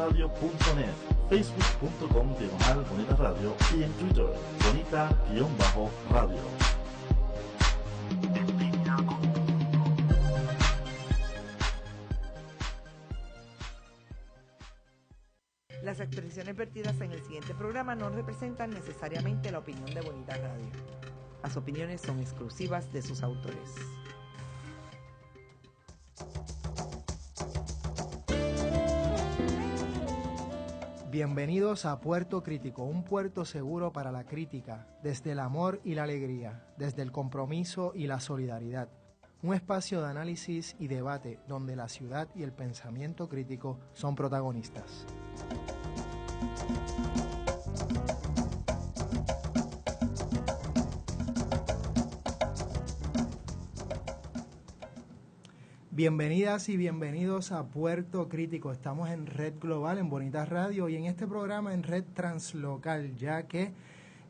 bonitaradio.net, facebook.com/bonitaradio y en Twitter, bonita-radio. Las expresiones vertidas en el siguiente programa no representan necesariamente la opinión de Bonita Radio. Las opiniones son exclusivas de sus autores. Bienvenidos a Puerto Crítico, un puerto seguro para la crítica, desde el amor y la alegría, desde el compromiso y la solidaridad. Un espacio de análisis y debate donde la ciudad y el pensamiento crítico son protagonistas. Bienvenidas y bienvenidos a Puerto Crítico. Estamos en Red Global, en Bonita Radio, y en este programa en Red Translocal, ya que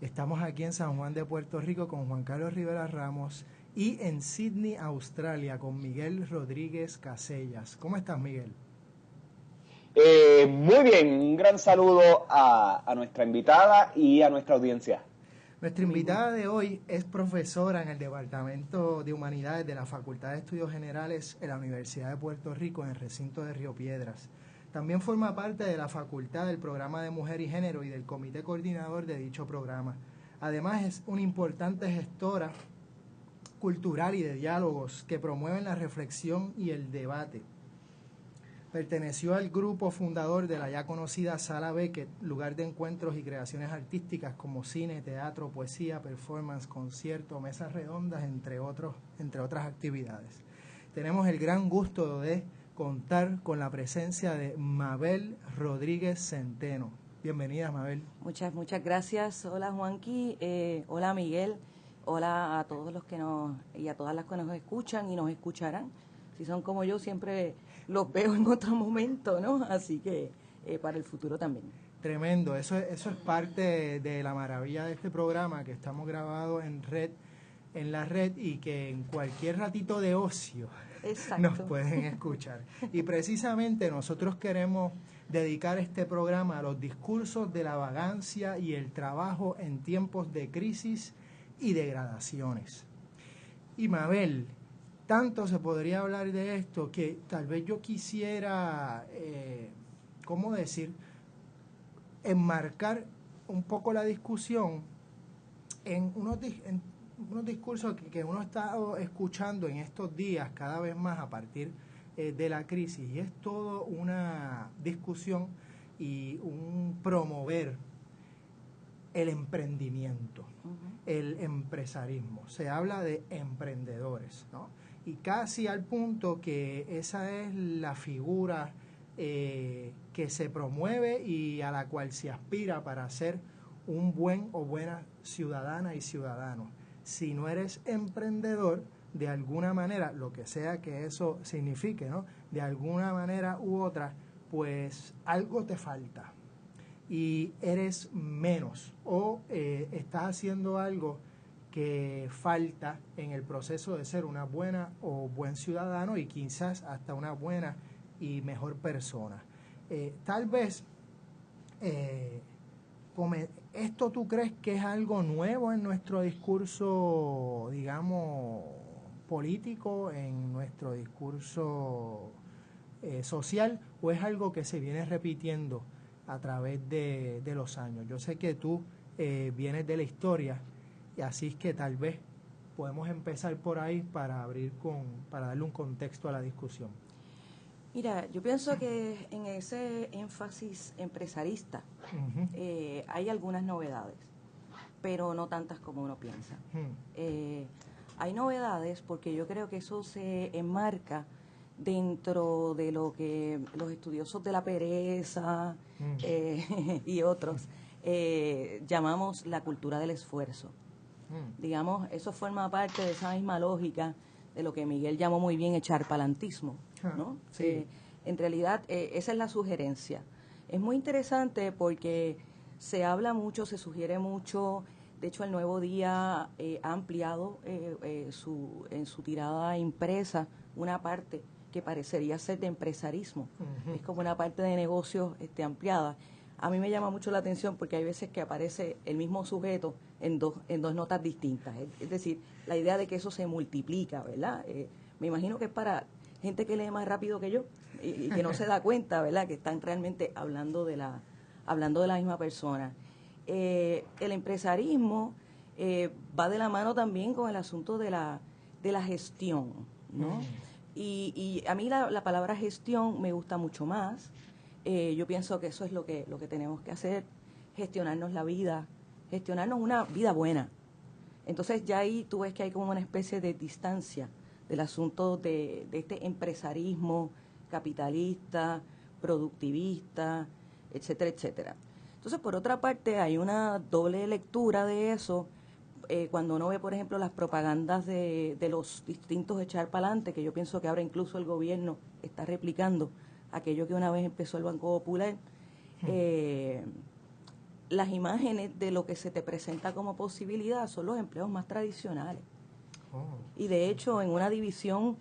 estamos aquí en San Juan de Puerto Rico con Juan Carlos Rivera Ramos y en Sydney, Australia, con Miguel Rodríguez Casellas. ¿Cómo estás, Miguel? Muy bien, un gran saludo a nuestra invitada y a nuestra audiencia. Nuestra invitada de hoy es profesora en el Departamento de Humanidades de la Facultad de Estudios Generales en la Universidad de Puerto Rico, en el recinto de Río Piedras. También forma parte de la facultad del programa de Mujer y Género y del comité coordinador de dicho programa. Además, es una importante gestora cultural y de diálogos que promueven la reflexión y el debate. Perteneció al grupo fundador de la ya conocida Sala Beckett, lugar de encuentros y creaciones artísticas como cine, teatro, poesía, performance, concierto, mesas redondas, entre otras actividades. Tenemos el gran gusto de contar con la presencia de Mabel Rodríguez Centeno. Bienvenida, Mabel. Muchas gracias. Hola, Juanqui. Hola, Miguel. Hola a todos los que y a todas las que nos escuchan y nos escucharán. Si son como yo, siempre los veo en otro momento, ¿no? Así que para el futuro también. Tremendo, eso es parte de la maravilla de este programa, que estamos grabados en la red y que en cualquier ratito de ocio nos pueden escuchar. Y precisamente nosotros queremos dedicar este programa a los discursos de la vagancia y el trabajo en tiempos de crisis y degradaciones. Y Mabel, tanto se podría hablar de esto que tal vez yo quisiera, enmarcar un poco la discusión en unos discursos que uno ha estado escuchando en estos días cada vez más a partir de la crisis, y es todo una discusión y un promover el emprendimiento, el empresarismo. Se habla de emprendedores, ¿no? Y casi al punto que esa es la figura que se promueve y a la cual se aspira para ser un buen o buena ciudadana y ciudadano. Si no eres emprendedor, de alguna manera, lo que sea que eso signifique, ¿no? De alguna manera u otra, pues algo te falta y eres menos o estás haciendo algo que falta en el proceso de ser una buena o buen ciudadano y quizás hasta una buena y mejor persona. Tal vez ¿esto tú crees que es algo nuevo en nuestro discurso, digamos, político, en nuestro discurso social, o es algo que se viene repitiendo a través de los años? Yo sé que tú vienes de la historia, y así es que tal vez podemos empezar por ahí para darle un contexto a la discusión. Mira, yo pienso que en ese énfasis empresarista hay algunas novedades, pero no tantas como uno piensa. Hay novedades porque yo creo que eso se enmarca dentro de lo que los estudiosos de la pereza y otros llamamos la cultura del esfuerzo. Digamos, eso forma parte de esa misma lógica de lo que Miguel llamó muy bien echarpalantismo, ¿no? Sí. En realidad, esa es la sugerencia. Es muy interesante porque se habla mucho, se sugiere mucho. De hecho, el Nuevo Día ha ampliado en su tirada impresa una parte que parecería ser de empresarismo. Es como una parte de negocios ampliada. A mí me llama mucho la atención porque hay veces que aparece el mismo sujeto en dos notas distintas. Es decir, la idea de que eso se multiplica, ¿verdad? Me imagino que es para gente que lee más rápido que yo y que no se da cuenta, ¿verdad? Que están realmente hablando de la misma persona. El empresarismo va de la mano también con el asunto de la gestión, ¿no? Y a mí la palabra gestión me gusta mucho más. Yo pienso que eso es lo que tenemos que hacer, gestionarnos la vida, gestionarnos una vida buena. Entonces ya ahí tú ves que hay como una especie de distancia del asunto de este empresarismo capitalista, productivista, etcétera, etcétera. Entonces, por otra parte, hay una doble lectura de eso cuando uno ve, por ejemplo, las propagandas de los distintos echar para adelante, que yo pienso que ahora incluso el gobierno está replicando aquello que una vez empezó el Banco Popular, las imágenes de lo que se te presenta como posibilidad son los empleos más tradicionales. Y de hecho, en una división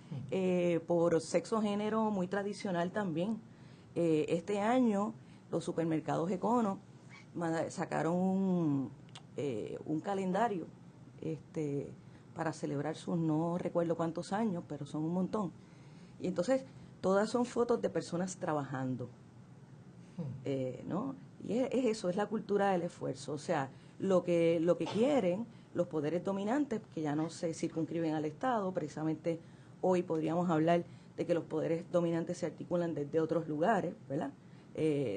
por sexo-género muy tradicional también. Este año, los supermercados Econo sacaron un calendario para celebrar sus no recuerdo cuántos años, pero son un montón. Y entonces, todas son fotos de personas trabajando, ¿no? Y es eso, es la cultura del esfuerzo. O sea, lo que quieren los poderes dominantes, que ya no se circunscriben al Estado, precisamente hoy podríamos hablar de que los poderes dominantes se articulan desde otros lugares, ¿verdad?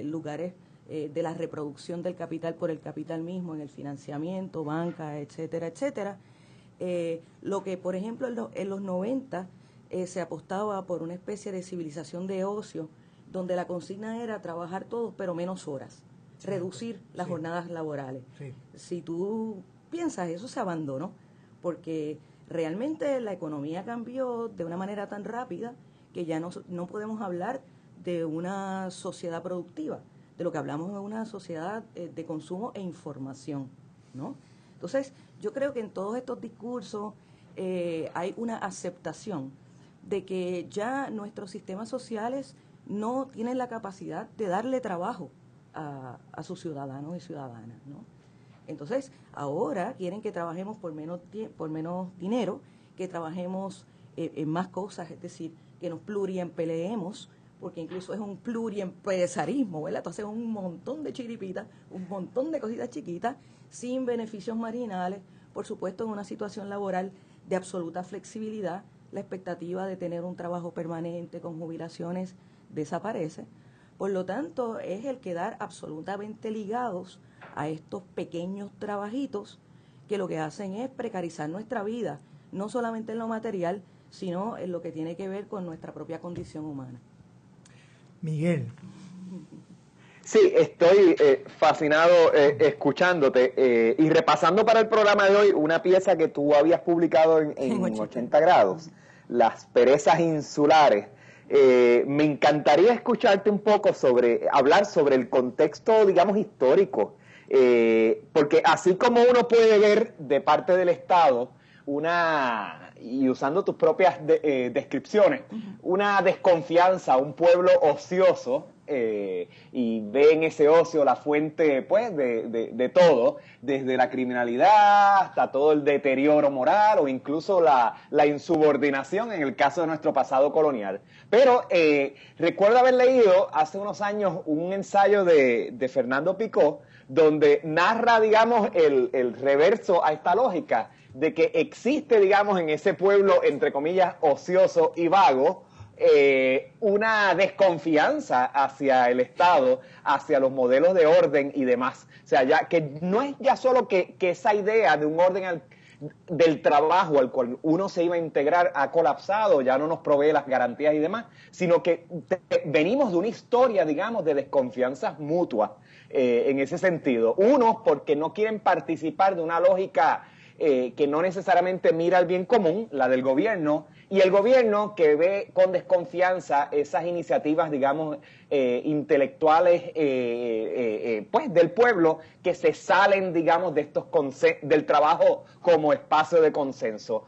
Lugares de la reproducción del capital por el capital mismo, en el financiamiento, banca, etcétera, etcétera. Lo que, por ejemplo, en los 90 se apostaba por una especie de civilización de ocio, donde la consigna era trabajar todos, pero menos horas, reducir las jornadas laborales. Sí. Si tú piensas, eso se abandonó, porque realmente la economía cambió de una manera tan rápida que ya no podemos hablar de una sociedad productiva, de lo que hablamos es una sociedad de consumo e información, ¿no? Entonces, yo creo que en todos estos discursos hay una aceptación de que ya nuestros sistemas sociales no tienen la capacidad de darle trabajo a sus ciudadanos y ciudadanas, ¿no? Entonces, ahora quieren que trabajemos por menos dinero, que trabajemos en más cosas, es decir, que nos pluriempleemos, porque incluso es un pluriempresarismo, ¿verdad? Tú haces un montón de chiripitas, un montón de cositas chiquitas, sin beneficios marginales, por supuesto en una situación laboral de absoluta flexibilidad, la expectativa de tener un trabajo permanente con jubilaciones desaparece. Por lo tanto, es el quedar absolutamente ligados a estos pequeños trabajitos que lo que hacen es precarizar nuestra vida, no solamente en lo material, sino en lo que tiene que ver con nuestra propia condición humana. Miguel. Sí, estoy fascinado escuchándote y repasando para el programa de hoy una pieza que tú habías publicado en 80 grados, Las perezas insulares. Me encantaría escucharte un poco hablar sobre el contexto, digamos, histórico, porque así como uno puede ver de parte del Estado y usando tus propias descripciones, una desconfianza, un pueblo ocioso, y ve en ese ocio la fuente, pues, de todo, desde la criminalidad hasta todo el deterioro moral o incluso la insubordinación en el caso de nuestro pasado colonial. Pero recuerdo haber leído hace unos años un ensayo de Fernando Picó, donde narra, digamos, el reverso a esta lógica de que existe, digamos, en ese pueblo, entre comillas, ocioso y vago, una desconfianza hacia el Estado, hacia los modelos de orden y demás. O sea, ya que no es ya solo que esa idea de un orden del trabajo al cual uno se iba a integrar ha colapsado, ya no nos provee las garantías y demás, sino que venimos de una historia, digamos, de desconfianzas mutuas en ese sentido. Unos porque no quieren participar de una lógica que no necesariamente mira el bien común, la del gobierno, y el gobierno que ve con desconfianza esas iniciativas, digamos, intelectuales pues del pueblo que se salen, digamos, de estos del trabajo como espacio de consenso.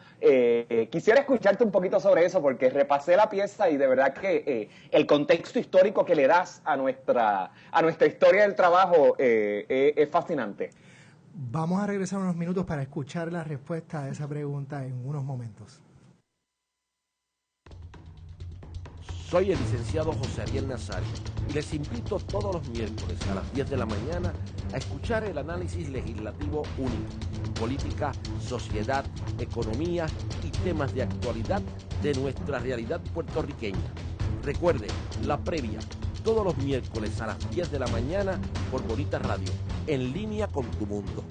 Quisiera escucharte un poquito sobre eso porque repasé la pieza y de verdad que el contexto histórico que le das a nuestra historia del trabajo es fascinante. Vamos a regresar unos minutos para escuchar la respuesta a esa pregunta en unos momentos. Soy el licenciado José Ariel Nazario y les invito todos los miércoles a las 10 de la mañana a escuchar el análisis legislativo único, política, sociedad, economía y temas de actualidad de nuestra realidad puertorriqueña. Recuerde, La Previa, todos los miércoles a las 10 de la mañana por Bonita Radio, en línea con tu mundo.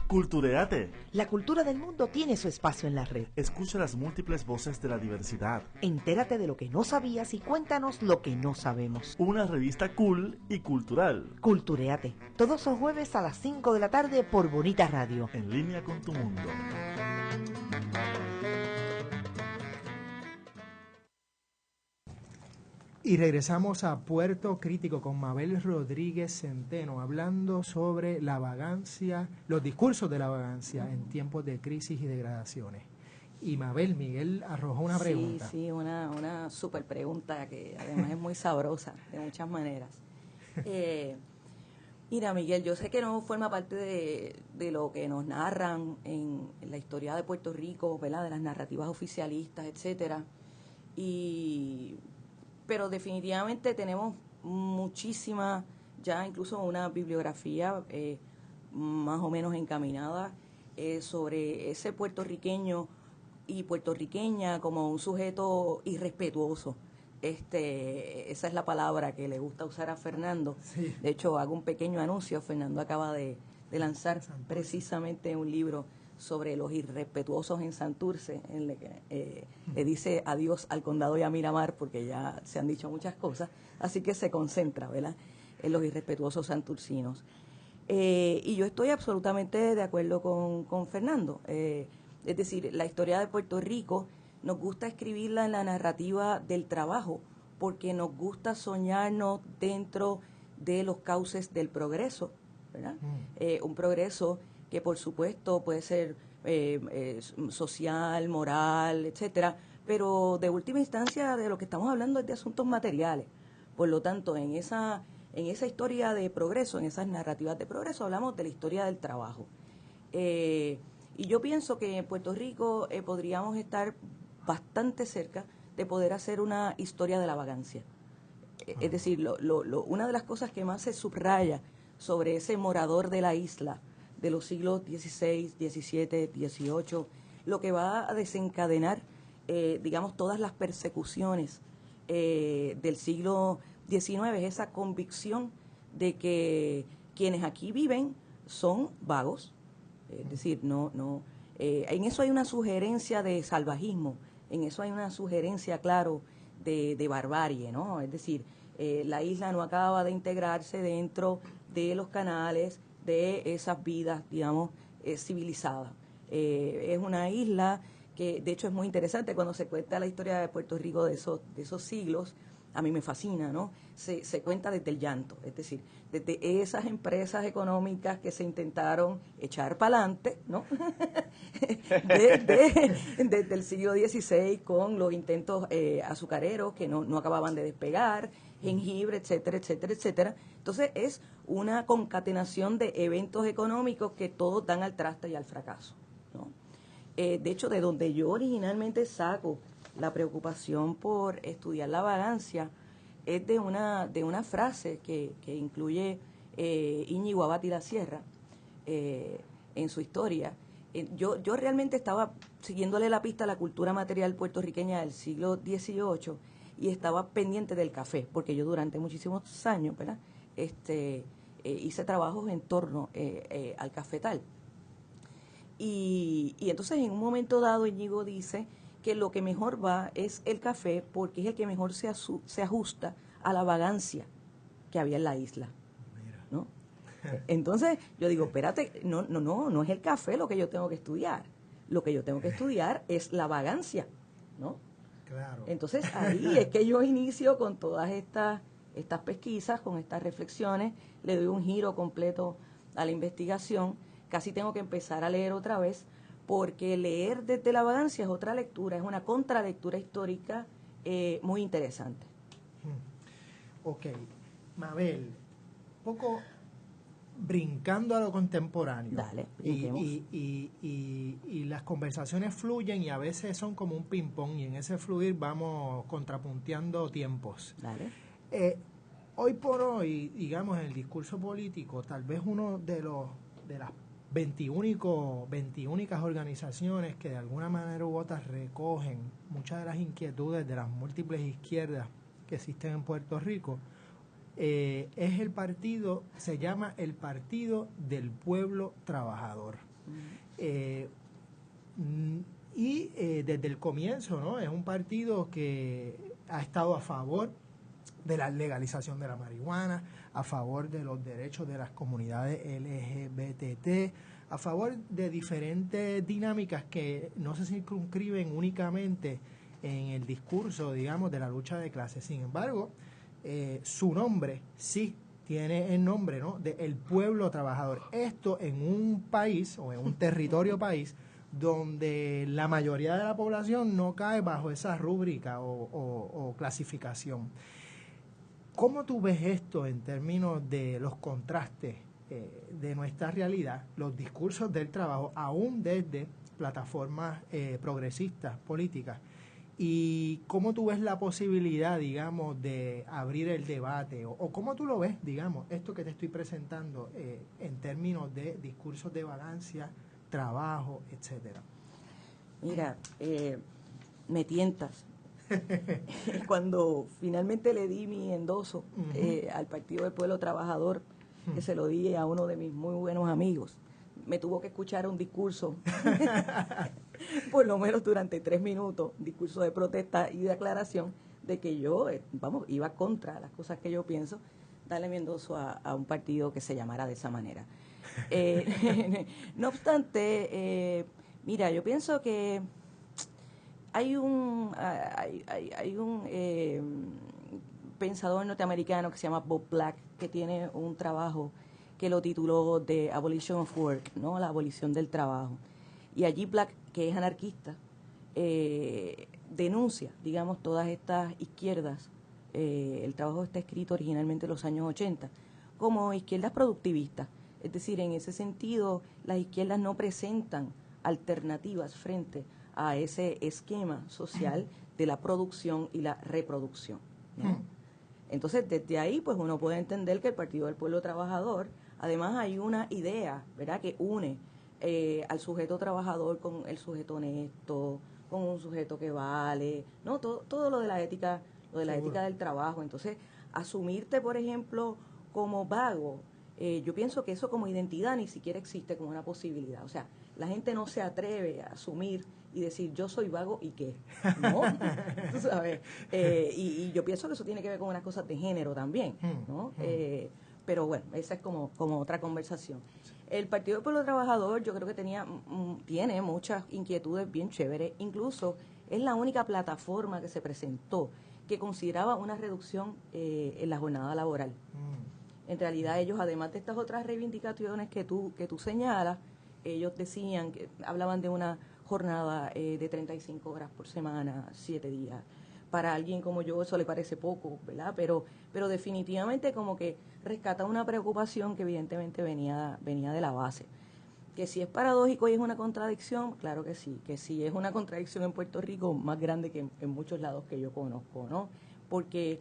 Cultureate. La cultura del mundo tiene su espacio en la red. Escucha las múltiples voces de la diversidad. Entérate de lo que no sabías y cuéntanos lo que no sabemos. Una revista cool y cultural. Cultureate, todos los jueves a las 5 de la tarde por Bonita Radio. En línea con tu mundo. Y regresamos a Puerto Crítico con Mabel Rodríguez Centeno, hablando sobre la vagancia, los discursos de la vagancia en tiempos de crisis y degradaciones. Y Mabel, Miguel arrojó una pregunta. Sí, una súper pregunta que además es muy sabrosa de muchas maneras. Mira, Miguel, yo sé que no forma parte de lo que nos narran en la historia de Puerto Rico, ¿verdad? De las narrativas oficialistas, etcétera. Pero definitivamente tenemos muchísima, ya incluso una bibliografía más o menos encaminada sobre ese puertorriqueño y puertorriqueña como un sujeto irrespetuoso. Esa es la palabra que le gusta usar a Fernando. Sí. De hecho, hago un pequeño anuncio. Fernando acaba de lanzar precisamente un libro sobre los irrespetuosos en Santurce, en el que le dice adiós al condado y a Miramar, porque ya se han dicho muchas cosas, así que se concentra, ¿verdad?, en los irrespetuosos santurcinos. Y yo estoy absolutamente de acuerdo con Fernando. Es decir, la historia de Puerto Rico nos gusta escribirla en la narrativa del trabajo, porque nos gusta soñarnos dentro de los cauces del progreso, ¿verdad? Un progreso que por supuesto puede ser social, moral, etcétera, pero de última instancia de lo que estamos hablando es de asuntos materiales. Por lo tanto, en esa historia de progreso, en esas narrativas de progreso, hablamos de la historia del trabajo. Y yo pienso que en Puerto Rico podríamos estar bastante cerca de poder hacer una historia de la vagancia. Es decir, una de las cosas que más se subraya sobre ese morador de la isla de los siglos XVI, XVII, XVIII, lo que va a desencadenar, digamos, todas las persecuciones del siglo XIX, es esa convicción de que quienes aquí viven son vagos, es decir, en eso hay una sugerencia de salvajismo, en eso hay una sugerencia, claro, de barbarie, ¿no? Es decir, la isla no acaba de integrarse dentro de los canales de esas vidas, digamos, civilizadas. Es una isla que, de hecho, es muy interesante cuando se cuenta la historia de Puerto Rico de esos siglos. A mí me fascina, ¿no? Se cuenta desde el llanto, es decir, desde esas empresas económicas que se intentaron echar para adelante, ¿no? desde el siglo XVI con los intentos azucareros que no acababan de despegar, jengibre, etcétera, etcétera, etcétera. Entonces es una concatenación de eventos económicos que todos dan al traste y al fracaso, ¿no? De hecho, de donde yo originalmente saco la preocupación por estudiar la vagancia es de una frase que incluye Íñigo Abad y la Sierra en su historia. Yo realmente estaba siguiéndole la pista a la cultura material puertorriqueña del siglo XVIII y estaba pendiente del café, porque yo durante muchísimos años, ¿verdad?, hice trabajos en torno al cafetal. Y entonces en un momento dado Íñigo dice que lo que mejor va es el café porque es el que mejor se ajusta a la vagancia que había en la isla, ¿no? Entonces yo digo, espérate, no es el café lo que yo tengo que estudiar. Lo que yo tengo que estudiar es la vagancia, ¿no? Claro. Entonces ahí es que yo inicio con todas estas pesquisas, con estas reflexiones, le doy un giro completo a la investigación. Casi tengo que empezar a leer otra vez, porque leer desde la vagancia es otra lectura, es una contralectura histórica muy interesante. Ok, Mabel, un poco brincando a lo contemporáneo. Dale, y las conversaciones fluyen y a veces son como un ping-pong y en ese fluir vamos contrapunteando tiempos. Dale. Hoy por hoy, digamos, en el discurso político, tal vez uno de las 21 organizaciones que de alguna manera u otra recogen muchas de las inquietudes de las múltiples izquierdas que existen en Puerto Rico, es el partido, se llama el Partido del Pueblo Trabajador. Desde el comienzo, ¿no? Es un partido que ha estado a favor de la legalización de la marihuana, a favor de los derechos de las comunidades LGBT, a favor de diferentes dinámicas que no se circunscriben únicamente en el discurso, digamos, de la lucha de clases. Sin embargo, su nombre sí tiene el nombre, ¿no?, de el pueblo trabajador. Esto en un país o en un territorio país donde la mayoría de la población no cae bajo esa rúbrica o clasificación. ¿Cómo tú ves esto en términos de los contrastes de nuestra realidad, los discursos del trabajo, aún desde plataformas progresistas, políticas? ¿Y cómo tú ves la posibilidad, digamos, de abrir el debate? ¿O cómo tú lo ves, digamos, esto que te estoy presentando en términos de discursos de vagancia, trabajo, etcétera? Mira, me tientas. Cuando finalmente le di mi endoso al Partido del Pueblo Trabajador, que se lo di a uno de mis muy buenos amigos, me tuvo que escuchar un discurso, por lo menos durante 3 minutos, un discurso de protesta y de aclaración de que yo, iba contra las cosas que yo pienso, darle mi endoso a un partido que se llamara de esa manera. No obstante, mira, yo pienso que hay un pensador norteamericano que se llama Bob Black, que tiene un trabajo que lo tituló The Abolition of Work, ¿no?, la abolición del trabajo. Y allí Black, que es anarquista, denuncia, digamos, todas estas izquierdas. El trabajo está escrito originalmente en los años 80, como izquierdas productivistas. Es decir, en ese sentido, las izquierdas no presentan alternativas frente a ese esquema social de la producción y la reproducción, ¿no? Entonces, desde ahí, pues uno puede entender que el Partido del Pueblo Trabajador, además hay una idea, ¿verdad?, que une al sujeto trabajador con el sujeto honesto, con un sujeto que vale, ¿no? Todo lo de la ética, la ética del trabajo. Entonces, asumirte, por ejemplo, como vago, yo pienso que eso como identidad ni siquiera existe como una posibilidad. O sea, la gente no se atreve a asumir y decir, yo soy vago y qué, ¿no? Tú sabes. Y yo pienso que eso tiene que ver con unas cosas de género también, ¿no? Pero bueno, esa es como otra conversación. El Partido del Pueblo Trabajador yo creo que tiene muchas inquietudes bien chéveres. Incluso es la única plataforma que se presentó que consideraba una reducción en la jornada laboral. En realidad ellos, además de estas otras reivindicaciones que tú señalas, ellos decían, que hablaban de una jornada de 35 horas por semana, 7 días. Para alguien como yo eso le parece poco, ¿verdad? Pero definitivamente como que rescata una preocupación que evidentemente venía de la base. Que si es paradójico y es una contradicción, claro que sí. Que si es una contradicción en Puerto Rico, más grande que en muchos lados que yo conozco, ¿no? Porque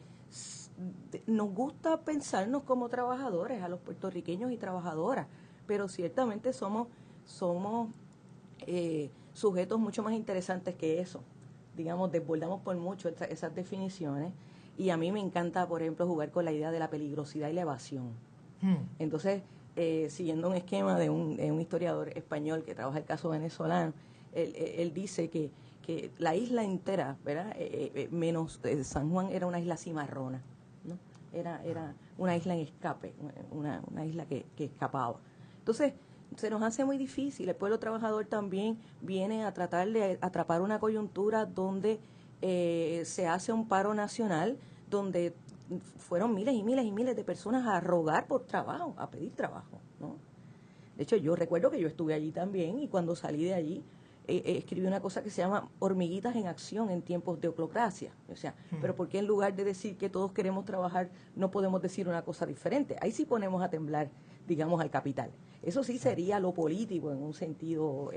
nos gusta pensarnos como trabajadores, a los puertorriqueños y trabajadoras, pero ciertamente somos sujetos mucho más interesantes que eso. Digamos, desbordamos por mucho esas definiciones, y a mí me encanta, por ejemplo, jugar con la idea de la peligrosidad y la evasión. Entonces, siguiendo un esquema de un historiador español que trabaja el caso venezolano, él dice que la isla entera, ¿verdad?, menos San Juan, era una isla cimarrona, ¿no? era una isla en escape, una isla que escapaba. Entonces, se nos hace muy difícil. El pueblo trabajador también viene a tratar de atrapar una coyuntura donde se hace un paro nacional, donde fueron miles y miles y miles de personas a rogar por trabajo, a pedir trabajo, ¿no? De hecho, yo recuerdo que yo estuve allí también y cuando salí de allí escribí una cosa que se llama hormiguitas en acción en tiempos de oclocracia. O sea, pero ¿por qué en lugar de decir que todos queremos trabajar no podemos decir una cosa diferente? Ahí sí ponemos a temblar, digamos, al capital. Eso sí sería lo político en un sentido.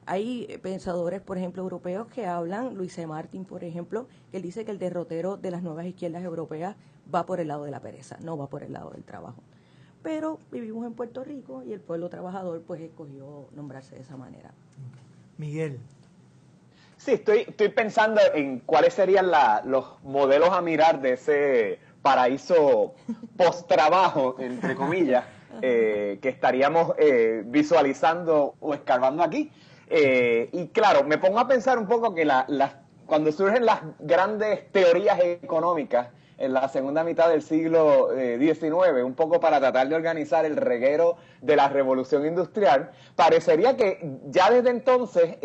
Hay pensadores, por ejemplo, europeos que hablan, Luis C. Martin, por ejemplo, que él dice que el derrotero de las nuevas izquierdas europeas va por el lado de la pereza, no va por el lado del trabajo. Pero vivimos en Puerto Rico y el pueblo trabajador pues escogió nombrarse de esa manera. Miguel. Sí, estoy pensando en cuáles serían los modelos a mirar de ese paraíso post-trabajo, entre comillas, que estaríamos visualizando o escarbando aquí. Y claro, me pongo a pensar un poco que cuando surgen las grandes teorías económicas en la segunda mitad del siglo XIX, un poco para tratar de organizar el reguero de la revolución industrial, parecería que ya desde entonces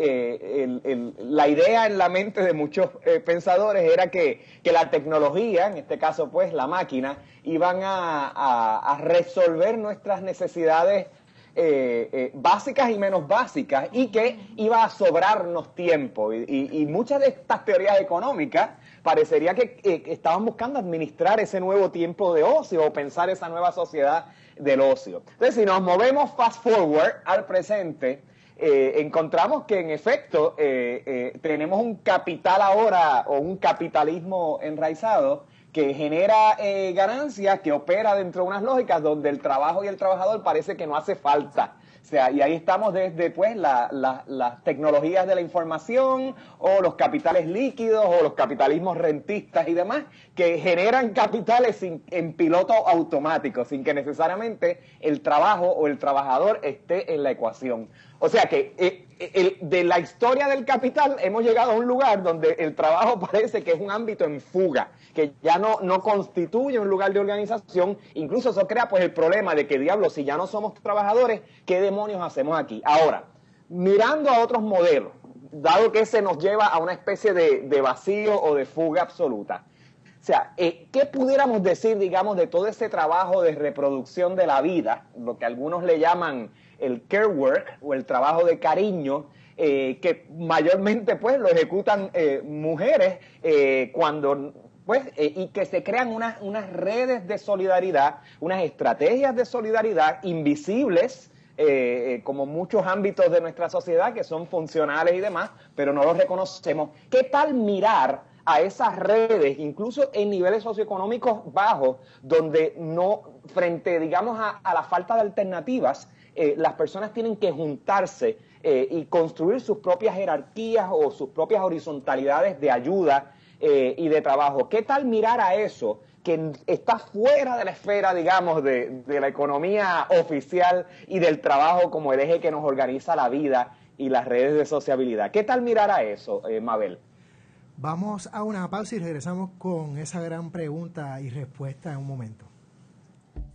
la idea en la mente de muchos pensadores era que la tecnología, en este caso pues la máquina, iban a resolver nuestras necesidades básicas y menos básicas, y que iba a sobrarnos tiempo. Y muchas de estas teorías económicas parecería que estaban buscando administrar ese nuevo tiempo de ocio o pensar esa nueva sociedad del ocio. Entonces, si nos movemos fast forward al presente, encontramos que en efecto tenemos un capital ahora, o un capitalismo enraizado, que genera ganancias, que opera dentro de unas lógicas donde el trabajo y el trabajador parece que no hace falta. O sea, y ahí estamos desde pues las tecnologías de la información, o los capitales líquidos, o los capitalismos rentistas y demás, que generan capitales en piloto automático, sin que necesariamente el trabajo o el trabajador esté en la ecuación. O sea que de la historia del capital hemos llegado a un lugar donde el trabajo parece que es un ámbito en fuga, que ya no constituye un lugar de organización. Incluso eso crea pues el problema de que, diablo, si ya no somos trabajadores, ¿qué demonios hacemos aquí? Ahora, mirando a otros modelos, dado que se nos lleva a una especie de vacío o de fuga absoluta, o sea, ¿qué pudiéramos decir, digamos, de todo ese trabajo de reproducción de la vida, lo que algunos le llaman el care work o el trabajo de cariño, que mayormente pues lo ejecutan mujeres cuando pues y que se crean unas redes de solidaridad, unas estrategias de solidaridad invisibles, como muchos ámbitos de nuestra sociedad que son funcionales y demás, pero no los reconocemos? ¿Qué tal mirar a esas redes, incluso en niveles socioeconómicos bajos, donde no, frente, digamos, a la falta de alternativas, las personas tienen que juntarse y construir sus propias jerarquías o sus propias horizontalidades de ayuda y de trabajo? ¿Qué tal mirar a eso, que está fuera de la esfera, digamos, de la economía oficial y del trabajo como el eje que nos organiza la vida y las redes de sociabilidad? ¿Qué tal mirar a eso, Mabel? Vamos a una pausa y regresamos con esa gran pregunta y respuesta en un momento.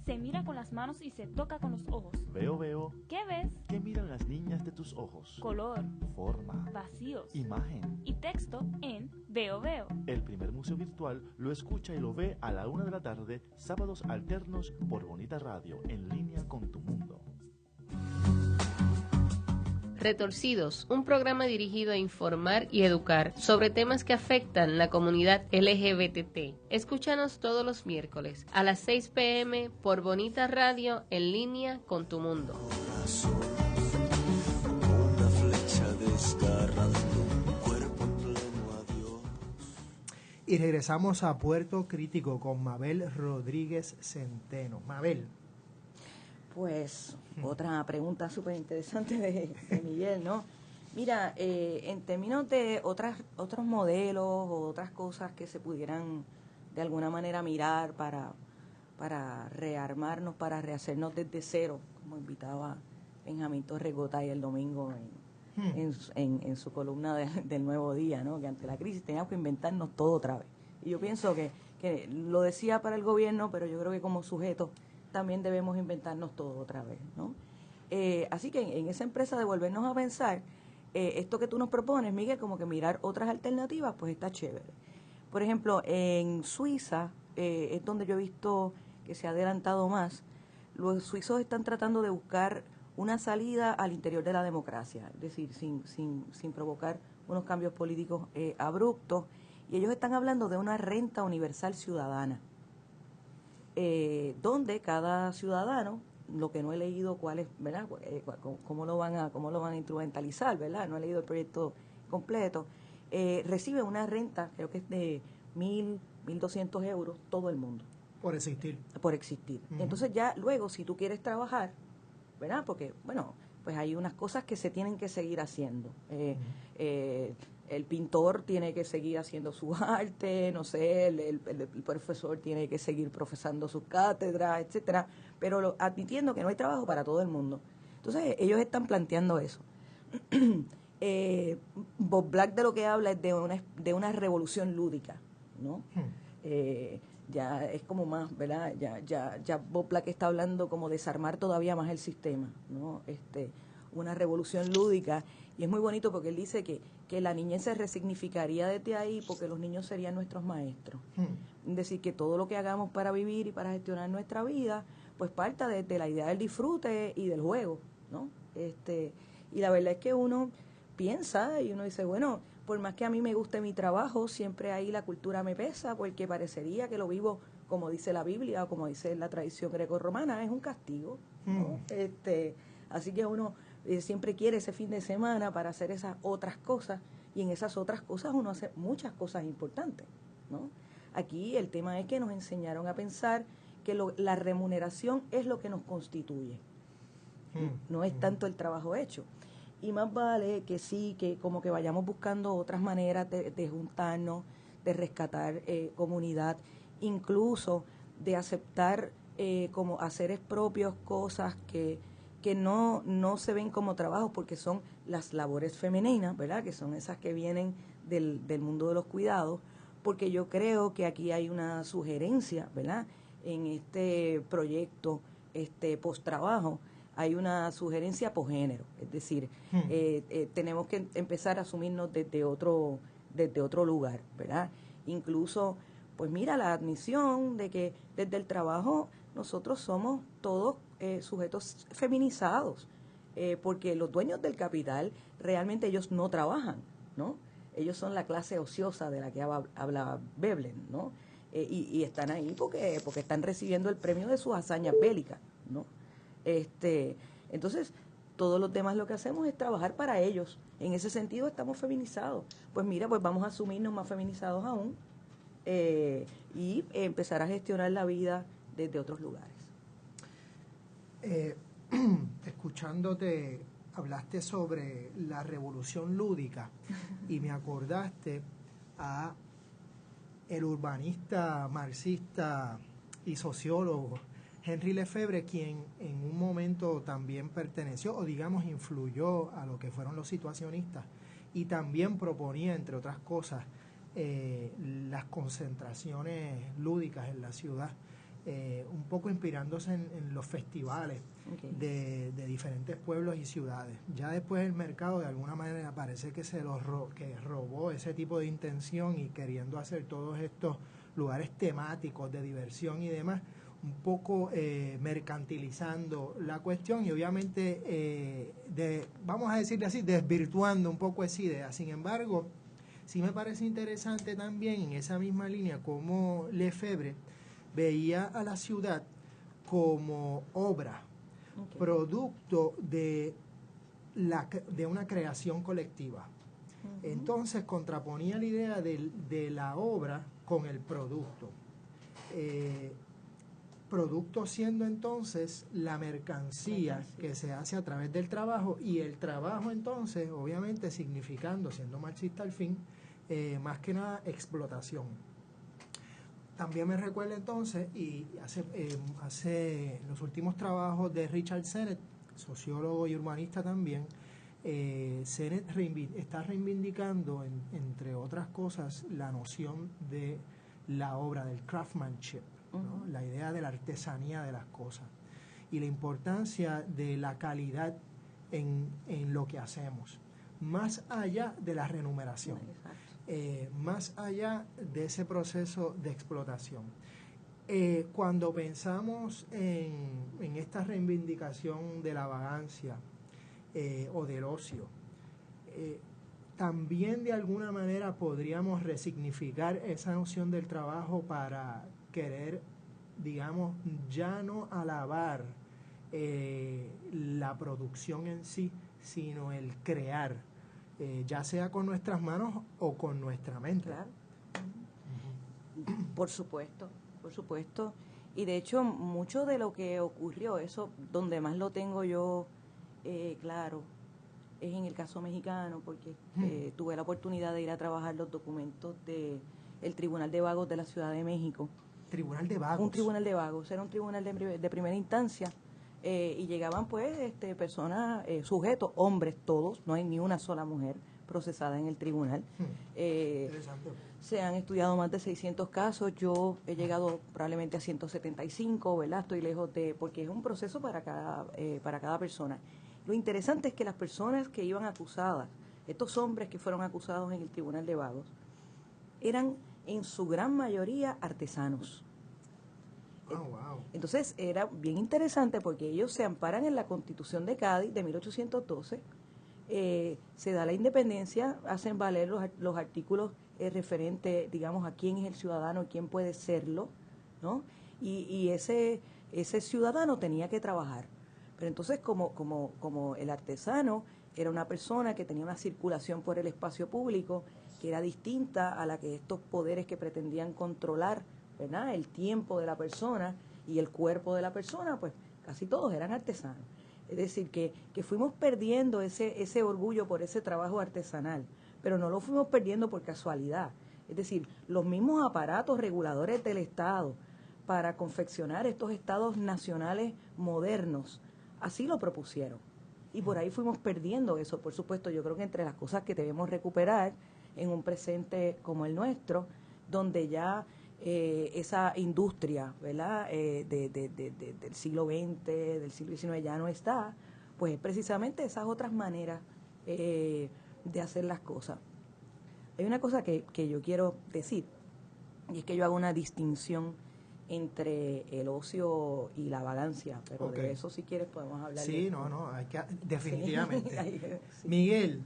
Se mira con las manos y se toca con los ojos. Veo. ¿Qué ves? ¿Qué miran las niñas de tus ojos? Color, Forma, vacíos imagen y texto en Veo. El primer museo virtual lo escucha y lo ve a la 1 de la tarde, sábados alternos por Bonita Radio, en línea con tu mundo. Retorcidos, un programa dirigido a informar y educar sobre temas que afectan la comunidad LGBT. Escúchanos todos los miércoles a las 6 p.m. por Bonita Radio, en línea con tu mundo. Y regresamos a Puerto Crítico con Mabel Rodríguez Centeno. Mabel. Pues otra pregunta súper interesante de Miguel, ¿no? Mira, en términos de otros modelos o otras cosas que se pudieran de alguna manera mirar para rearmarnos, para rehacernos desde cero, como invitaba Benjamín Torregotay el domingo en su columna del Nuevo Día, ¿no? Que ante la crisis teníamos que inventarnos todo otra vez. Y yo pienso que que lo decía para el gobierno, pero yo creo que como sujetos también debemos inventarnos todo otra vez, ¿no? Así que en esa empresa de volvernos a pensar, esto que tú nos propones, Miguel, como que mirar otras alternativas, pues está chévere. Por ejemplo, en Suiza es donde yo he visto que se ha adelantado más. Los suizos están tratando de buscar una salida al interior de la democracia, es decir, sin provocar unos cambios políticos abruptos, y ellos están hablando de una renta universal ciudadana, donde cada ciudadano, lo que no he leído cuál es, ¿verdad? Cómo lo van a instrumentalizar, ¿verdad? No he leído el proyecto completo, recibe una renta, creo que es de 1.200 euros todo el mundo. Por existir. Uh-huh. Entonces ya luego, si tú quieres trabajar, ¿verdad? Porque, bueno, pues hay unas cosas que se tienen que seguir haciendo. El pintor tiene que seguir haciendo su arte, no sé, el profesor tiene que seguir profesando sus cátedras, etcétera, pero admitiendo que no hay trabajo para todo el mundo. Entonces ellos están planteando eso. Bob Black de lo que habla es de una revolución lúdica, ¿no? Ya es como más, ¿verdad? Ya Bob Black está hablando como desarmar todavía más el sistema, ¿no? Una revolución lúdica, y es muy bonito porque él dice que la niñez se resignificaría desde ahí porque los niños serían nuestros maestros. Es decir, que todo lo que hagamos para vivir y para gestionar nuestra vida, pues parta de la idea del disfrute y del juego, ¿no? Y la verdad es que uno piensa y uno dice, bueno, por más que a mí me guste mi trabajo, siempre ahí la cultura me pesa, porque parecería que lo vivo como dice la Biblia o como dice la tradición grecorromana, es un castigo, ¿no? Así que uno siempre quiere ese fin de semana para hacer esas otras cosas, y en esas otras cosas uno hace muchas cosas importantes, ¿no? Aquí el tema es que nos enseñaron a pensar que la remuneración es lo que nos constituye, no es tanto el trabajo hecho. Y más vale que sí, que como que vayamos buscando otras maneras de juntarnos, de rescatar comunidad, incluso de aceptar como haceres propios cosas que no se ven como trabajo, porque son las labores femeninas, ¿verdad? Que son esas que vienen del mundo de los cuidados, porque yo creo que aquí hay una sugerencia, ¿verdad? En este proyecto, post-trabajo, hay una sugerencia por género, es decir, tenemos que empezar a asumirnos desde otro lugar, ¿verdad? Incluso, pues mira, la admisión de que desde el trabajo nosotros somos todos sujetos feminizados, porque los dueños del capital realmente ellos no trabajan, ¿no? Ellos son la clase ociosa de la que habla Veblen, ¿no? Y están ahí porque están recibiendo el premio de sus hazañas bélicas, ¿no? Entonces, todos los demás lo que hacemos es trabajar para ellos. En ese sentido estamos feminizados. Pues mira, pues vamos a asumirnos más feminizados aún y empezar a gestionar la vida desde otros lugares. Escuchándote, hablaste sobre la revolución lúdica y me acordaste a el urbanista, marxista y sociólogo Henry Lefebvre, quien en un momento también perteneció o digamos influyó a lo que fueron los situacionistas y también proponía, entre otras cosas, las concentraciones lúdicas en la ciudad, un poco inspirándose en los festivales de diferentes pueblos y ciudades. Ya después el mercado de alguna manera parece que que robó ese tipo de intención y queriendo hacer todos estos lugares temáticos de diversión y demás, un poco mercantilizando la cuestión y obviamente, vamos a decirle así, desvirtuando un poco esa idea. Sin embargo, sí me parece interesante también en esa misma línea cómo Lefebvre veía a la ciudad como obra, producto de una creación colectiva. Entonces contraponía la idea de la obra con el producto. Producto siendo entonces la mercancía que se hace a través del trabajo, y el trabajo entonces obviamente significando, siendo marxista al fin, más que nada explotación. También me recuerda entonces, y hace los últimos trabajos de Richard Sennett, sociólogo y urbanista también, Sennett está reivindicando, entre otras cosas, la noción de la obra, del craftsmanship, ¿no? La idea de la artesanía de las cosas y la importancia de la calidad en lo que hacemos, más allá de la remuneración, más allá de ese proceso de explotación. Cuando pensamos en esta reivindicación de la vagancia o del ocio, también de alguna manera podríamos resignificar esa noción del trabajo para querer, digamos, ya no alabar la producción en sí, sino el crear, ya sea con nuestras manos o con nuestra mente. Claro. Por supuesto. Y de hecho, mucho de lo que ocurrió, eso donde más lo tengo yo claro, es en el caso mexicano, porque tuve la oportunidad de ir a trabajar los documentos del Tribunal de Vagos de la Ciudad de México. ¿Tribunal de Vagos? Un tribunal de vagos, era un tribunal de primera instancia, y llegaban pues personas, sujetos, hombres todos, no hay ni una sola mujer procesada en el tribunal. Interesante. Se han estudiado más de 600 casos, yo he llegado probablemente a 175, ¿verdad? Estoy lejos porque es un proceso para cada persona. Lo interesante es que las personas que iban acusadas, estos hombres que fueron acusados en el Tribunal de Vagos, eran en su gran mayoría artesanos. Oh, wow. Entonces era bien interesante porque ellos se amparan en la Constitución de Cádiz de 1812, se da la independencia, hacen valer los artículos referentes, digamos, a quién es el ciudadano y quién puede serlo, ¿no? Y ese ciudadano tenía que trabajar. Pero entonces como el artesano era una persona que tenía una circulación por el espacio público que era distinta a la que estos poderes que pretendían controlar, ¿verdad?, el tiempo de la persona y el cuerpo de la persona, pues casi todos eran artesanos. Es decir, que fuimos perdiendo ese orgullo por ese trabajo artesanal, pero no lo fuimos perdiendo por casualidad. Es decir, los mismos aparatos reguladores del Estado para confeccionar estos estados nacionales modernos, así lo propusieron. Y por ahí fuimos perdiendo eso. Por supuesto, yo creo que entre las cosas que debemos recuperar en un presente como el nuestro, donde ya esa industria, ¿verdad?, del siglo XX, del siglo XIX ya no está, pues precisamente esas otras maneras de hacer las cosas. Hay una cosa que yo quiero decir, y es que yo hago una distinción entre el ocio y la vagancia, pero de eso si quieres podemos hablar. Sí, hay que, definitivamente. Sí. Miguel.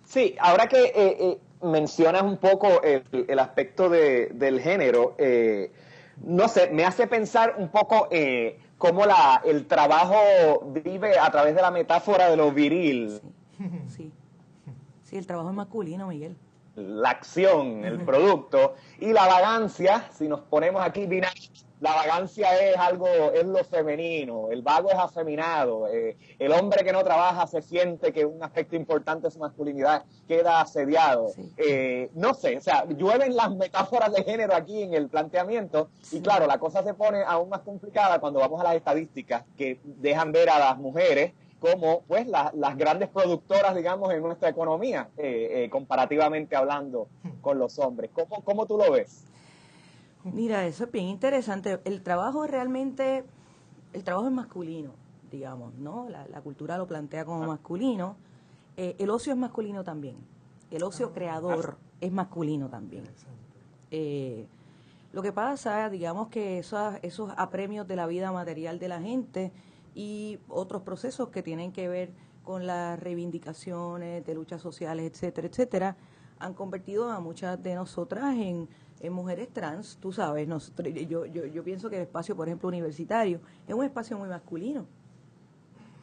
Sí, ahora que mencionas un poco el aspecto del género, no sé, me hace pensar un poco cómo el trabajo vive a través de la metáfora de lo viril. Sí, el trabajo es masculino, Miguel. La acción, el producto, y la vagancia, si nos ponemos aquí binarios, la vagancia es lo femenino, el vago es afeminado, el hombre que no trabaja se siente que un aspecto importante de su masculinidad queda asediado. Sí. No sé, o sea, llueven las metáforas de género aquí en el planteamiento, y claro, la cosa se pone aún más complicada cuando vamos a las estadísticas que dejan ver a las mujeres como pues las grandes productoras, digamos, en nuestra economía, comparativamente hablando con los hombres. ¿Cómo tú lo ves? Mira, eso es bien interesante. El trabajo es masculino, digamos, ¿no? La cultura lo plantea como masculino. El ocio es masculino también. El ocio creador es masculino también. Lo que pasa, digamos que esos apremios de la vida material de la gente y otros procesos que tienen que ver con las reivindicaciones de luchas sociales, etcétera, etcétera, han convertido a muchas de nosotras en mujeres trans. Tú sabes, yo pienso que el espacio, por ejemplo, universitario, es un espacio muy masculino,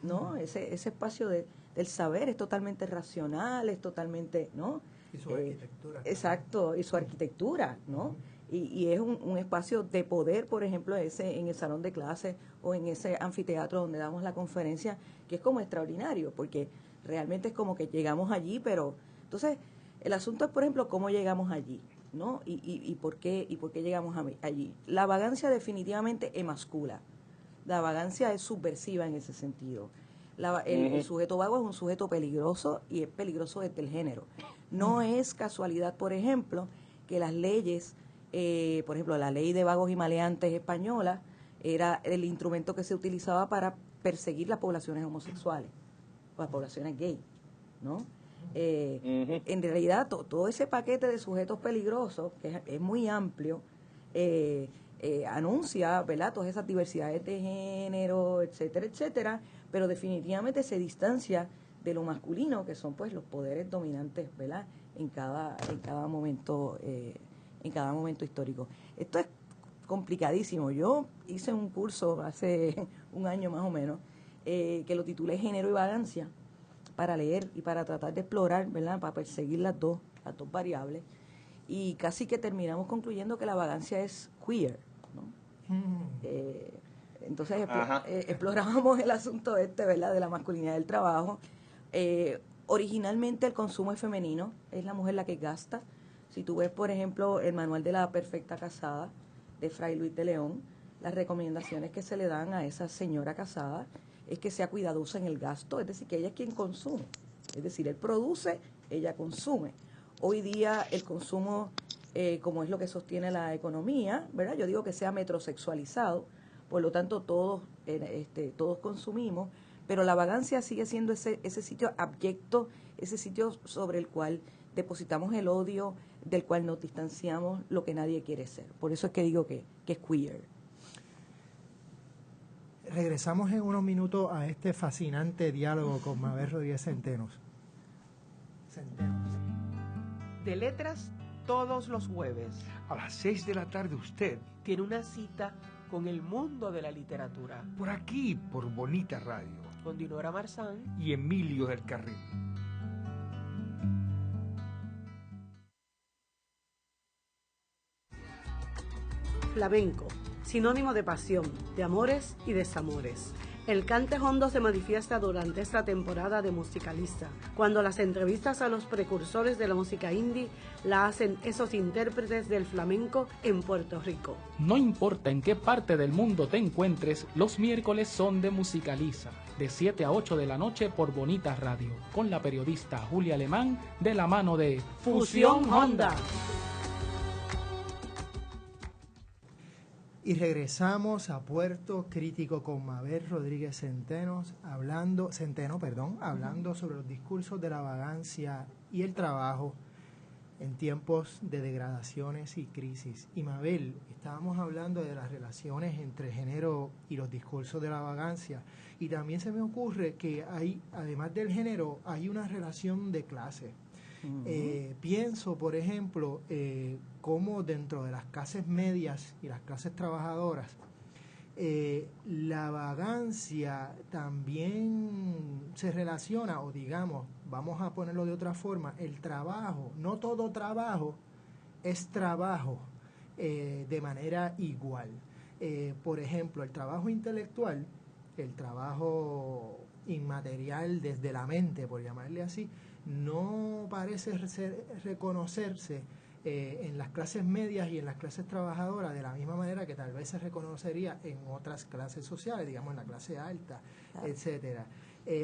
¿no? Ese espacio del saber es totalmente racional, es totalmente, ¿no? Y su arquitectura. Exacto, y su arquitectura, ¿no? Y es un espacio de poder, por ejemplo, en el salón de clase o en ese anfiteatro donde damos la conferencia, que es como extraordinario, porque realmente es como que llegamos allí, pero entonces el asunto es, por ejemplo, cómo llegamos allí, ¿no? Y por qué llegamos allí. La vagancia definitivamente emascula. La vagancia es subversiva en ese sentido. El sujeto vago es un sujeto peligroso y es peligroso desde el género. No es casualidad, por ejemplo, que las leyes, por ejemplo, la ley de vagos y maleantes española, era el instrumento que se utilizaba para perseguir las poblaciones homosexuales o las poblaciones gay, ¿no? En realidad, todo ese paquete de sujetos peligrosos, que es muy amplio, anuncia, ¿verdad?, todas esas diversidades de género, etcétera, etcétera, pero definitivamente se distancia de lo masculino, que son pues los poderes dominantes, ¿verdad?, en cada momento histórico. Esto es complicadísimo. Yo hice un curso hace un año más o menos que lo titulé Género y Vagancia, para leer y para tratar de explorar, ¿verdad?, para perseguir las dos variables, y casi que terminamos concluyendo que la vagancia es queer, ¿no? Entonces explorábamos el asunto ¿verdad?, de la masculinidad del trabajo. Originalmente el consumo es femenino, es la mujer la que gasta. Si tú ves, por ejemplo, el manual de la perfecta casada de Fray Luis de León, las recomendaciones que se le dan a esa señora casada es que sea cuidadosa en el gasto, es decir, que ella es quien consume. Es decir, él produce, ella consume. Hoy día el consumo, como es lo que sostiene la economía, ¿verdad?, yo digo que sea metrosexualizado, por lo tanto todos consumimos, pero la vagancia sigue siendo ese sitio abyecto, ese sitio sobre el cual depositamos el odio, del cual nos distanciamos, lo que nadie quiere ser. Por eso es que digo que es queer. Regresamos en unos minutos a este fascinante diálogo con Mabel Rodríguez Centenos. De Letras, todos los jueves. A las 6 de la tarde usted tiene una cita con el mundo de la literatura. Por aquí, por Bonita Radio. Con Dinora Marzán y Emilio del Carril. Flamenco, sinónimo de pasión, de amores y desamores. El cante hondo se manifiesta durante esta temporada de Musicalista, cuando las entrevistas a los precursores de la música indie la hacen esos intérpretes del flamenco en Puerto Rico. No importa en qué parte del mundo te encuentres, los miércoles son de Musicaliza, de 7 a 8 de la noche por Bonita Radio, con la periodista Julia Alemán, de la mano de Fusión Honda. Y regresamos a Puerto Crítico con Mabel Rodríguez Centeno, hablando sobre los discursos de la vagancia y el trabajo en tiempos de degradaciones y crisis. Y Mabel, estábamos hablando de las relaciones entre género y los discursos de la vagancia, y también se me ocurre que hay, además del género, hay una relación de clase. Pienso, por ejemplo, cómo dentro de las clases medias y las clases trabajadoras, la vagancia también se relaciona, o digamos, vamos a ponerlo de otra forma, el trabajo, no todo trabajo es trabajo de manera igual. Por ejemplo, el trabajo intelectual, el trabajo inmaterial desde la mente, por llamarle así, no parece reconocerse en las clases medias y en las clases trabajadoras de la misma manera que tal vez se reconocería en otras clases sociales, digamos en la clase alta, etcétera.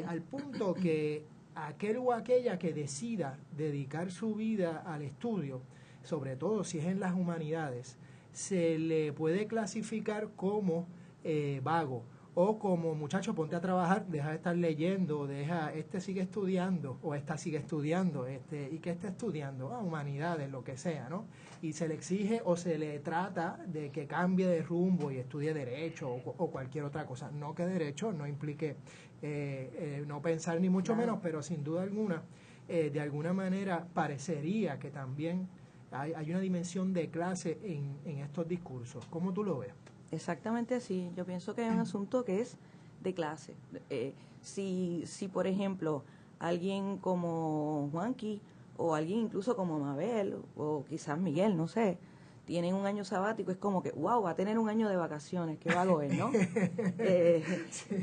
Al punto que aquel o aquella que decida dedicar su vida al estudio, sobre todo si es en las humanidades, se le puede clasificar como vago, o como muchacho, ponte a trabajar, deja de estar leyendo, sigue estudiando, o esta sigue estudiando, y que está estudiando, humanidades, lo que sea, ¿no? Y se le exige o se le trata de que cambie de rumbo y estudie derecho o cualquier otra cosa. No que derecho no implique no pensar ni mucho menos, pero sin duda alguna, de alguna manera parecería que también hay una dimensión de clase en estos discursos. ¿Cómo tú lo ves? Exactamente así. Yo pienso que hay un asunto que es de clase. Si por ejemplo, alguien como Juanqui, o alguien incluso como Mabel, o quizás Miguel, no sé, tienen un año sabático, es como que, wow, va a tener un año de vacaciones, qué vago es, ¿no?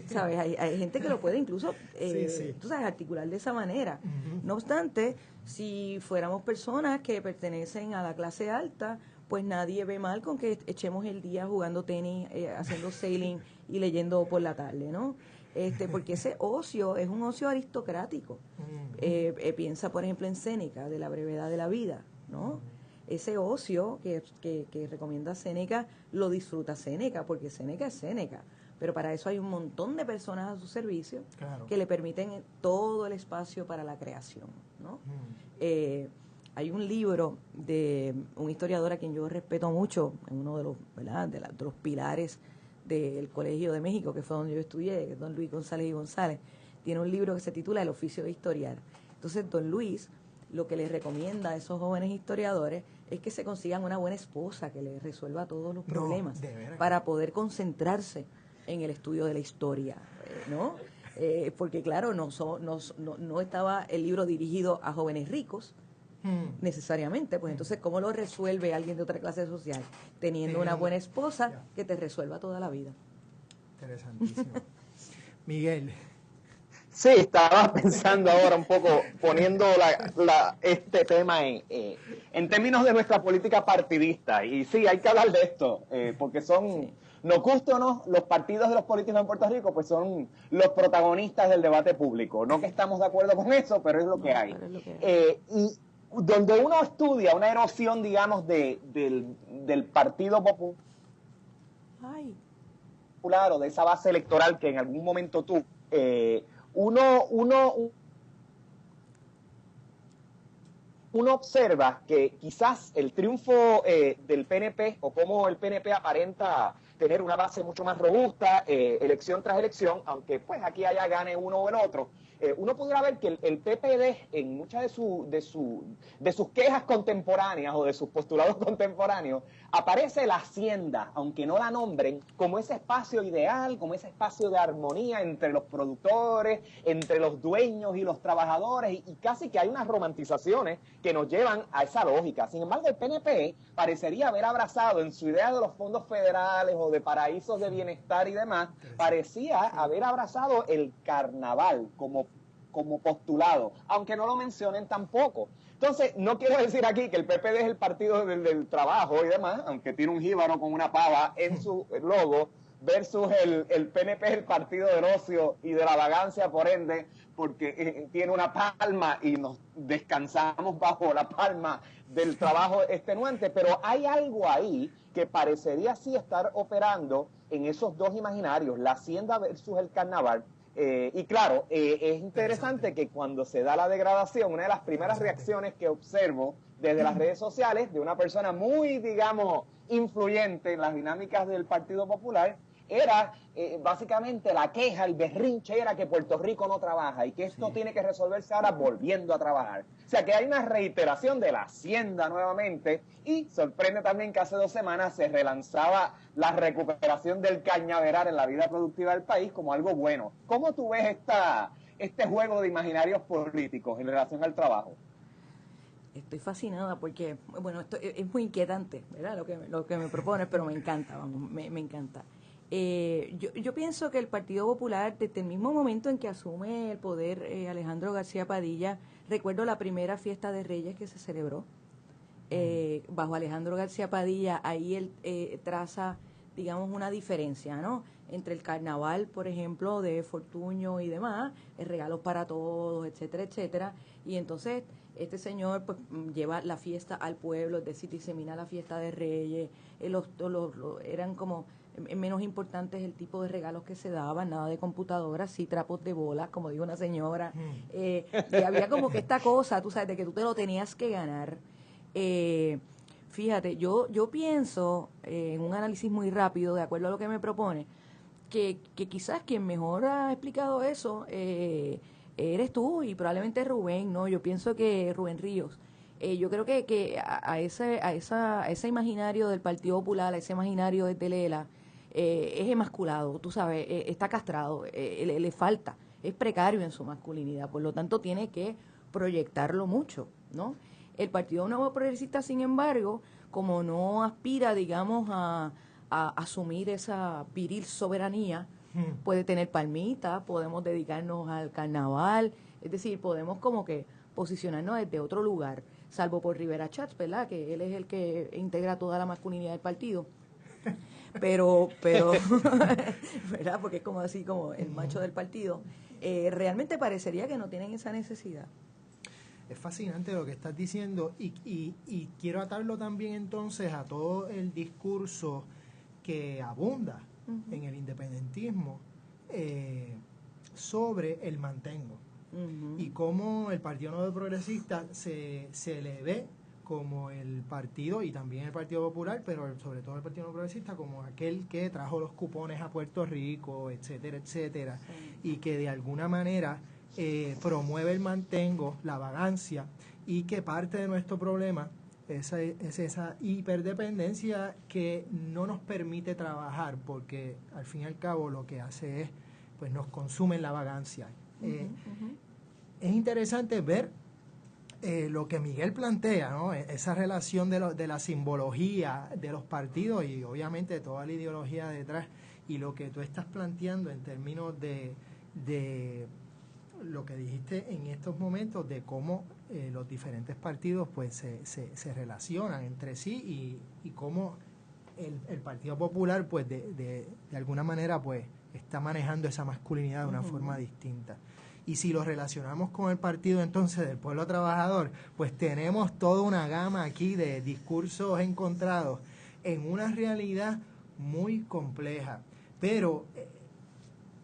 ¿Sabes? Hay gente que lo puede incluso, tú sabes, articular de esa manera. No obstante, si fuéramos personas que pertenecen a la clase alta, pues nadie ve mal con que echemos el día jugando tenis, haciendo sailing y leyendo por la tarde, ¿no? Porque ese ocio es un ocio aristocrático. Piensa, por ejemplo, en Séneca, de la brevedad de la vida, ¿no? ese ocio que recomienda Séneca, lo disfruta Séneca, porque Séneca es Séneca. Pero para eso hay un montón de personas a su servicio que le permiten todo el espacio para la creación, ¿no? Hay un libro de un historiador a quien yo respeto mucho, uno de los, ¿verdad?, de los pilares del Colegio de México, que fue donde yo estudié, que es don Luis González y González. Tiene un libro que se titula El oficio de historiar. Entonces, don Luis lo que les recomienda a esos jóvenes historiadores es que se consigan una buena esposa que les resuelva todos los problemas para poder concentrarse en el estudio de la historia, ¿no? Porque claro, no estaba el libro dirigido a jóvenes ricos necesariamente, pues entonces ¿cómo lo resuelve alguien de otra clase social? Teniendo una buena esposa que te resuelva toda la vida. Interesantísimo. Miguel. Sí, estaba pensando ahora un poco, poniendo este tema en términos de nuestra política partidista. Y sí, hay que hablar de esto, porque son, nos guste o no, los partidos de los políticos en Puerto Rico, pues son los protagonistas del debate público. No que estamos de acuerdo con eso, pero es lo que hay. Y donde uno estudia una erosión, digamos, del Partido Popular o de esa base electoral que en algún momento tuvo, uno observa que quizás el triunfo del PNP, o cómo el PNP aparenta tener una base mucho más robusta, elección tras elección, aunque pues aquí haya gane uno o el otro, uno pudiera ver que el PPD en muchas de sus quejas contemporáneas o de sus postulados contemporáneos aparece la hacienda, aunque no la nombren, como ese espacio ideal, como ese espacio de armonía entre los productores, entre los dueños y los trabajadores, y casi que hay unas romantizaciones que nos llevan a esa lógica. Sin embargo, el PNP parecería haber abrazado en su idea de los fondos federales o de paraísos de bienestar y demás, parecía haber abrazado el carnaval como postulado, aunque no lo mencionen tampoco. Entonces, no quiero decir aquí que el PPD es el partido del trabajo y demás, aunque tiene un jíbaro con una pava en su logo, versus el PNP es el partido del ocio y de la vagancia, por ende, porque tiene una palma y nos descansamos bajo la palma del trabajo extenuante, pero hay algo ahí que parecería sí estar operando en esos dos imaginarios, la hacienda versus el carnaval. Y claro, es interesante que cuando se da la degradación, una de las primeras reacciones que observo desde las redes sociales de una persona muy, digamos, influyente en las dinámicas del Partido Popular, era básicamente la queja, el berrinche era que Puerto Rico no trabaja y que esto tiene que resolverse ahora volviendo a trabajar. O sea que hay una reiteración de la hacienda nuevamente, y sorprende también que hace 2 semanas se relanzaba la recuperación del cañaveral en la vida productiva del país como algo bueno. ¿Cómo tú ves este juego de imaginarios políticos en relación al trabajo? Estoy fascinada porque, bueno, esto es muy inquietante, ¿verdad? Lo que me propones, pero me encanta, vamos, me encanta. Yo pienso que el Partido Popular, desde el mismo momento en que asume el poder Alejandro García Padilla, recuerdo la primera fiesta de Reyes que se celebró bajo Alejandro García Padilla, ahí él traza, digamos, una diferencia, ¿no?, entre el carnaval, por ejemplo, de Fortuño y demás, regalos para todos, etcétera, etcétera, y entonces este señor pues lleva la fiesta al pueblo, es decir, disemina la fiesta de Reyes, eran como menos importantes el tipo de regalos que se daban, nada de computadoras, sí trapos de bola, como dijo una señora, y había como que esta cosa, tú sabes, de que tú te lo tenías que ganar. Fíjate, yo pienso, en un análisis muy rápido, de acuerdo a lo que me propone, que quizás quien mejor ha explicado eso eres tú y probablemente Rubén, ¿no? Yo pienso que Rubén Ríos. Yo creo que a ese imaginario del Partido Popular, a ese imaginario de Lela, es emasculado, tú sabes, está castrado, le falta, es precario en su masculinidad, por lo tanto tiene que proyectarlo mucho, ¿no? El Partido Nuevo Progresista, sin embargo, como no aspira, digamos, a asumir esa viril soberanía, puede tener palmitas, podemos dedicarnos al carnaval, es decir, podemos como que posicionarnos desde otro lugar, salvo por Rivera Schatz, ¿verdad?, que él es el que integra toda la masculinidad del partido, pero ¿verdad?, porque es como así como el macho del partido, realmente parecería que no tienen esa necesidad. es fascinante lo que estás diciendo y quiero atarlo también entonces a todo el discurso que abunda en el independentismo sobre el mantengo y cómo el Partido Nuevo Progresista se le ve como el partido, y también el Partido Popular, pero sobre todo el Partido Nuevo Progresista, como aquel que trajo los cupones a Puerto Rico, etcétera, etcétera, y que de alguna manera promueve el mantengo, la vagancia, y que parte de nuestro problema es esa hiperdependencia que no nos permite trabajar, porque al fin y al cabo lo que hace es, pues nos consume la vagancia. Es interesante ver lo que Miguel plantea, ¿no? Esa relación de la simbología de los partidos y obviamente toda la ideología detrás, y lo que tú estás planteando en términos de lo que dijiste en estos momentos, de cómo los diferentes partidos pues se relacionan entre sí y cómo el Partido Popular pues de alguna manera pues está manejando esa masculinidad de una forma distinta. Y si lo relacionamos con el partido entonces del pueblo trabajador, pues tenemos toda una gama aquí de discursos encontrados en una realidad muy compleja. Pero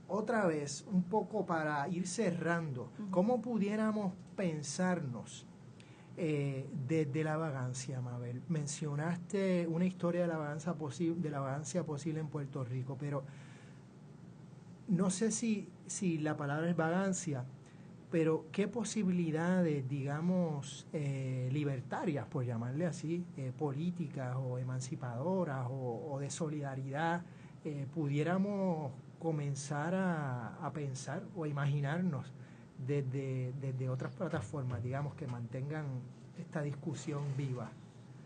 otra vez, un poco para ir cerrando, ¿cómo pudiéramos pensarnos desde la vagancia, Mabel? Mencionaste una historia de la vagancia posible en Puerto Rico, pero no sé si la palabra es vagancia, pero ¿qué posibilidades, digamos, libertarias, por llamarle así, políticas o emancipadoras o de solidaridad, pudiéramos comenzar a pensar o a imaginarnos desde otras plataformas, digamos, que mantengan esta discusión viva?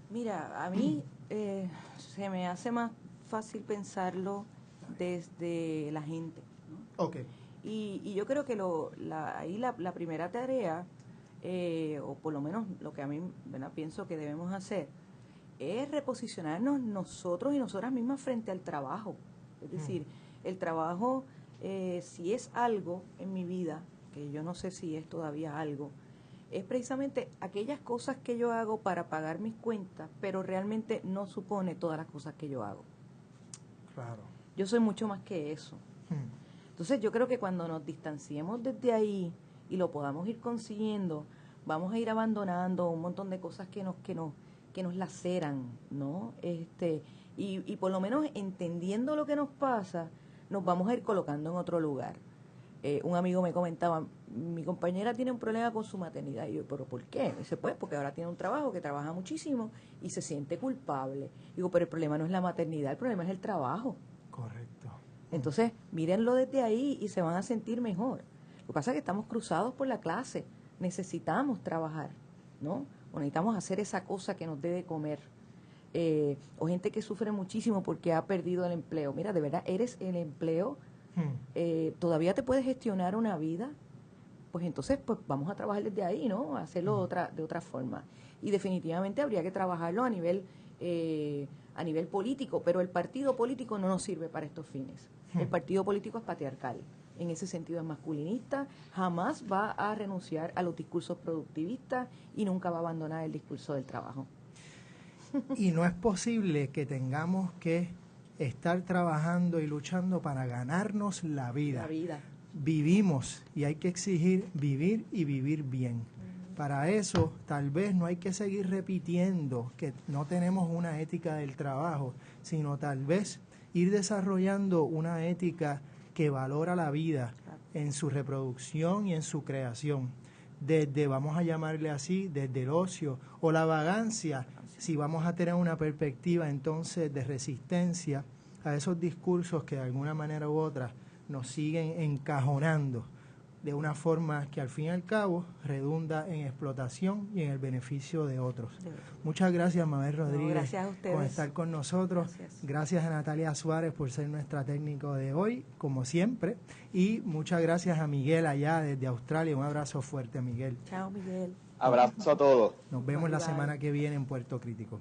Mira, a mí se me hace más fácil pensarlo desde la gente, ¿no? Okay. Y yo creo que ahí la primera tarea, o por lo menos lo que a mí, ¿verdad?, pienso que debemos hacer, es reposicionarnos nosotros y nosotras mismas frente al trabajo. Es decir, el trabajo, si es algo en mi vida, que yo no sé si es todavía algo, es precisamente aquellas cosas que yo hago para pagar mis cuentas, pero realmente no supone todas las cosas que yo hago. Claro. Yo soy mucho más que eso. Entonces yo creo que cuando nos distanciemos desde ahí y lo podamos ir consiguiendo, vamos a ir abandonando un montón de cosas que nos laceran, ¿no? Y por lo menos entendiendo lo que nos pasa, nos vamos a ir colocando en otro lugar. Un amigo me comentaba, mi compañera tiene un problema con su maternidad. Y yo, ¿pero por qué? Me dice, pues porque ahora tiene un trabajo que trabaja muchísimo y se siente culpable. Digo, pero el problema no es la maternidad, el problema es el trabajo. Correcto. Entonces, mírenlo desde ahí y se van a sentir mejor. Lo que pasa es que estamos cruzados por la clase. Necesitamos trabajar, ¿no? O necesitamos hacer esa cosa que nos dé de comer. O gente que sufre muchísimo porque ha perdido el empleo. Mira, de verdad, eres el empleo. Todavía te puedes gestionar una vida. Pues entonces, pues vamos a trabajar desde ahí, ¿no? Hacerlo de otra forma. Y definitivamente habría que trabajarlo a nivel político, pero el partido político no nos sirve para estos fines. El partido político es patriarcal, en ese sentido es masculinista, jamás va a renunciar a los discursos productivistas y nunca va a abandonar el discurso del trabajo. Y no es posible que tengamos que estar trabajando y luchando para ganarnos la vida. La vida. Vivimos y hay que exigir vivir y vivir bien. Para eso, tal vez no hay que seguir repitiendo que no tenemos una ética del trabajo, sino tal vez ir desarrollando una ética que valora la vida en su reproducción y en su creación. Desde, vamos a llamarle así, desde el ocio o la vagancia, si vamos a tener una perspectiva entonces de resistencia a esos discursos que de alguna manera u otra nos siguen encajonando de una forma que al fin y al cabo redunda en explotación y en el beneficio de otros. Muchas gracias, Mabel Rodríguez, gracias a ustedes. por estar con nosotros. Gracias a Natalia Suárez por ser nuestra técnico de hoy, como siempre. Y muchas gracias a Miguel allá desde Australia. Un abrazo fuerte, Miguel. Chao, Miguel. Abrazo a todos. Nos vemos la semana que viene en Puerto Crítico.